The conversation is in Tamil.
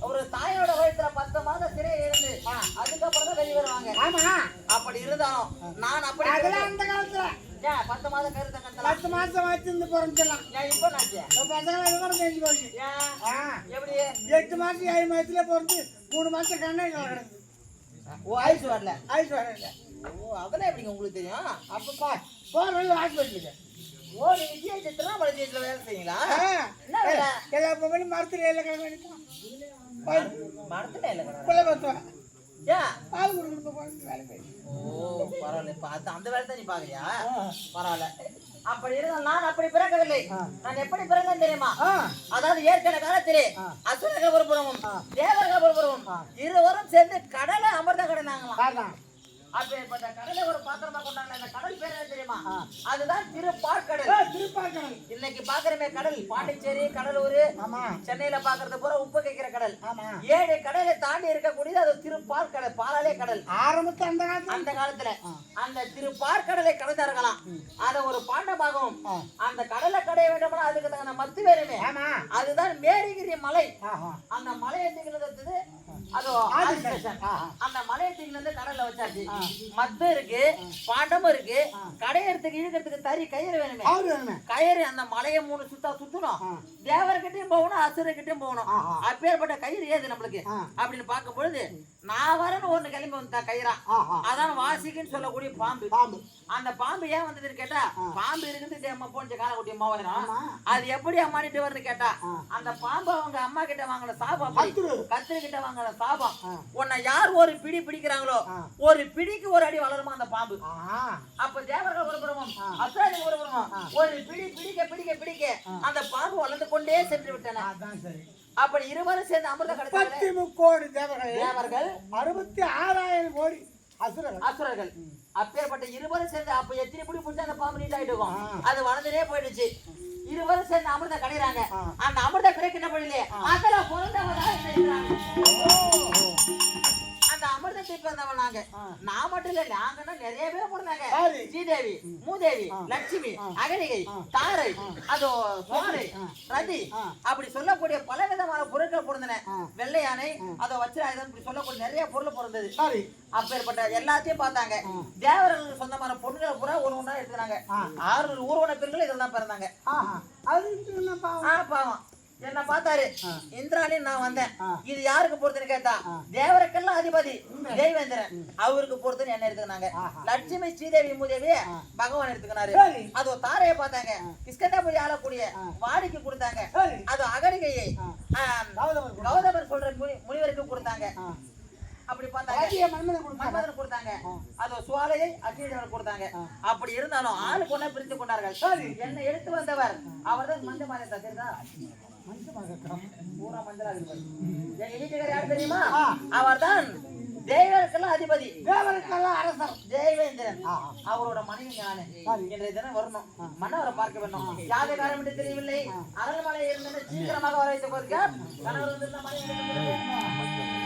ஒரு தாயோட வயித்துல 10 மாதம் சிறை இருந்து அதுக்கப்புறம் தான் வெளியே வருவாங்க. ஆமா, அப்படி இருந்தாலும் நான் அப்படி அதெல்லாம் அந்த காலத்துல 10 மாதம் கருத்து 10 மாசம் வச்சிருந்து பிறந்துடலாம். இப்போ பசங்க கூட தெரிஞ்சு போச்சு. எப்படி 8 மாசம் 7 மாசத்துல பிறந்து 3 மாசம் கண்ணே கிடக்கு. ஓ, ஆயுசு வரல, ஆயுசு வரல. ஓ, அதெல்லாம் எப்படிங்க உங்களுக்கு தெரியும்? அப்பப்பா போற ஹாஸ்பிட்டலுக்கு. ஓ, நீங்க ஜிஹெச்ல மலைஜிஹெச்ல வேலை செய்யுங்களா? என்ன வேலை? எல்லா பொம்பளையும் மரத்துல ஏல கிழமை நிற்கும். மரத்துல ஏல கிழமை கொலை பத்துவா. பால் கொடுக்கணும் வேலை போய். ஓ, பரவாயில்ல. இப்ப அந்த வேலை தான் நீ பாக்குறியா? பரவாயில்ல. அப்படி இருந்தால் நான் அப்படி பிறக்கவில்லை. நான் எப்படி பிறந்தேன் தெரியுமா? அதாவது ஏற்கனவே காலத்திலே அசுரர்கள் ஒருபுறமும் தேவர்கள் ஒருபுறமும் இருவரும் சேர்ந்து கடலை அமிர்த கடனாங்களாம். அப்பேற்பட்ட கடலை ஒரு பாத்திரமா கொண்டாங்க. அந்த கடல் பேர் என்ன தெரியுமா? அதுதான் திருப்பாற்கடல். திருப்பாற்கடல். இன்னைக்கு பாக்குறமே கடல் பாண்டிச்சேரி, கடலூர், சென்னையில பாக்குறது பூரா உப்பு கைக்கிற கடல். 7 கடலை தாண்டி இருக்கக்கூடியது அது திருப்பாற்கடல், பாலாலே கடல். ஆரம்பத்து அந்த காலத்துல அந்த திருப்பாற்கடலை கடந்தார்களாம். அத ஒரு பாண்டமாகவும் அந்த கடலை கடைய வேண்டும்னா அதுக்கு தகுந்த மத்து வேணுமே. அதுதான் மேரிகிரி மலை. அந்த மலையை திகழ்ந்தது அது அந்த மலையை திகழ்ந்து கடல்ல வச்சாச்சு. மத்து இருக்கு, பாண்டமும் இருக்கு. கடையறதுக்கு இழுக்கிறதுக்கு தறி கயிறு வேணுமே. கயிறு அந்த மலையை 3 சுத்தா சுத்தணும். தேவர்கிட்டையும் போகணும், அசுரர்கிட்டையும் போகணும். அப்பேற்பட்ட கயிறு ஏது நம்மளுக்கு அப்படின்னு பார்க்கும் பொழுது நான் வரன்னு ஒண்ணு கிளம்பி வந்தா கயிறா. அதான் வாசிக்குன்னு சொல்லக்கூடிய பாம்பு. அந்த பாம்பு ஏன் வந்ததுன்னு கேட்டா, பாம்பு இருக்குது போன்ற காலக்குட்டி அம்மா வரும். அது எப்படி அம்மாடிட்டு வருன்னு கேட்டா, அந்த பாம்பு அவங்க அம்மா கிட்ட வாங்கின சாபம், கத்திரி கிட்ட வாங்கின சாபம். உன்னை யார் ஒரு பிடி பிடிக்கிறாங்களோ ஒரு பிடிக்கு ஒரு அடி வளருமா அந்த பாம்பு. அப்ப தேவர்கள் ஒருபுறமும் அசுரர்கள் ஒருபுறமும் ஒரு பிடி பிடிக்க பிடிக்க பிடிக்க அந்த பாம்பு வளர்ந்து கொண்டே சென்று விட்டன. அப்படி இருவரும் சேர்ந்து அமிர்த கடல் 10 கோடி தேவர்கள் 66,000 கோடி அசுரர்கள். அப்பேற்பட்ட இருவரும் சேர்ந்து அப்ப எத்தனை பிடி புடிச்சு அந்த பாம்பு நீட் ஆயிட்டு இருக்கும். அது வளர்ந்துட்டே போயிடுச்சு. இருவரும் சேர்ந்து அமிர்த கிடைறாங்க. அந்த அமிர்த கிடைக்கின்ற பொழுது அதெல்லாம் பிறந்தவனா அந்த அமிர்தத்தை பிறந்தவன் நாங்க. நான் மட்டும் இல்ல, நாங்கன்னா நிறைய பேர் பிறந்தாங்க. ஸ்ரீதேவி, மூதேவி, லட்சுமி, அகலிகை, தாரை, அதோ சோரை, ரதி, அப்படி சொல்லக்கூடிய பல விதமான பொருட்கள் பிறந்தன. வெள்ளை யானை, அதோ வச்சிராயுதம், இப்படி சொல்லக்கூடிய நிறைய பொருள் பிறந்தது. அப்பேற்பட்ட எல்லாத்தையும் பார்த்தாங்க. தேவர்களுக்கு சொந்தமான பொருட்களை பூரா ஒண்ணா எடுத்துனாங்க. 6 ஊர்வன பெண்கள் இதெல்லாம் பிறந்தாங்க. பாவம் என்ன பார்த்தாரு இந்திராணி. நான் வந்தேன், இது யாருக்கு பொறுத்துன்னு கேட்டா, தேவருக்கெல்லாம் அதிபதி தேவேந்திரன் அவருக்கு பொறுத்துன்னு என்ன எடுத்துக்கினாங்க. லட்சுமி, ஸ்ரீதேவி, மூதேவி பகவான் எடுத்துக்கினாரு. அது தாரையை பார்த்தாங்க. கிருஷ்ணபுரி ஆளக்கூடிய வாடிக்கு கொடுத்தாங்க. அது அகலிகையை கௌதமர் சொல்ற முனிவருக்கு கொடுத்தாங்க. அப்படி பார்த்தாங்க மன்மதன் கொடுத்தாங்க. அது சுவாலையை அக்னிதேவர் கொடுத்தாங்க. அப்படி இருந்தாலும் ஆளு கொண்டா பிரித்து கொண்டார்கள். என்ன எடுத்து வந்தவர் அவர் தான் மஞ்ச மாதா தெரியுதா? தெரியுமா? அவர் தான் தேவருக்கெல்லாம் அதிபதி, தேவருக்கெல்லாம் அரசர் தேவேந்திரன். அவரோட மனைவி நானு. இன்றைய தினம் வரணும், மன்னவரை பார்க்க வேண்டும். ஜாதகாரம் என்று தெரியவில்லை. அரண்மனை இருந்தது, சீக்கிரமாக வர வைத்து கணவர்